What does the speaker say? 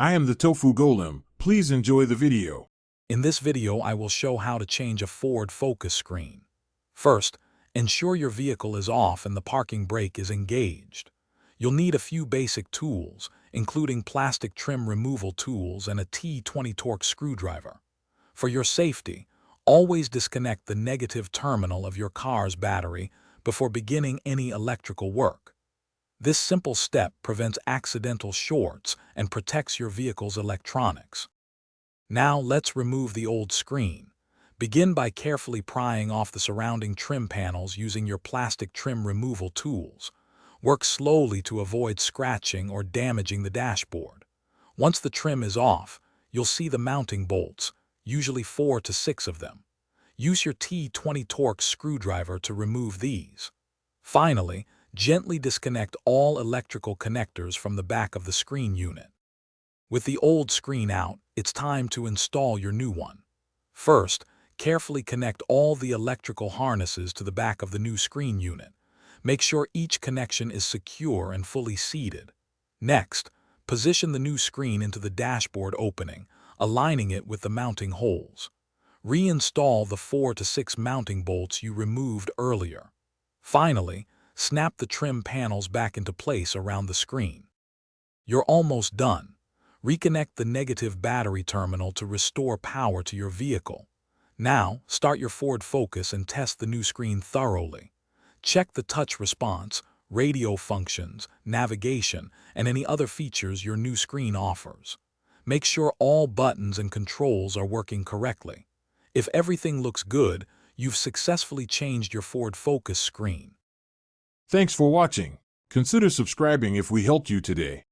I am the Tofu Golem. Please enjoy the video. In this video, I will show how to change a forward focus screen. First, ensure your vehicle is off and the parking brake is engaged. You'll need a few basic tools, including plastic trim removal tools and a T20 Torx screwdriver. For your safety, always disconnect the negative terminal of your car's battery before beginning any electrical work. This simple step prevents accidental shorts and protects your vehicle's electronics. Now let's remove the old screen. Begin by carefully prying off the surrounding trim panels using your plastic trim removal tools. Work slowly to avoid scratching or damaging the dashboard. Once the trim is off, you'll see the mounting bolts, usually 4 to 6 of them. Use your T20 Torx screwdriver to remove these. Finally, gently disconnect all electrical connectors from the back of the screen unit. With the old screen out, it's time to install your new one. First, carefully connect all the electrical harnesses to the back of the new screen unit. Make sure each connection is secure and fully seated. Next, position the new screen into the dashboard opening, aligning it with the mounting holes. Reinstall the 4 to 6 mounting bolts you removed earlier. Finally, snap the trim panels back into place around the screen. You're almost done. Reconnect the negative battery terminal to restore power to your vehicle. Now, start your forward focus and test the new screen thoroughly. Check the touch response, radio functions, navigation, and any other features your new screen offers. Make sure all buttons and controls are working correctly. If everything looks good, you've successfully changed your forward focus screen. Thanks for watching. Consider subscribing if we helped you today.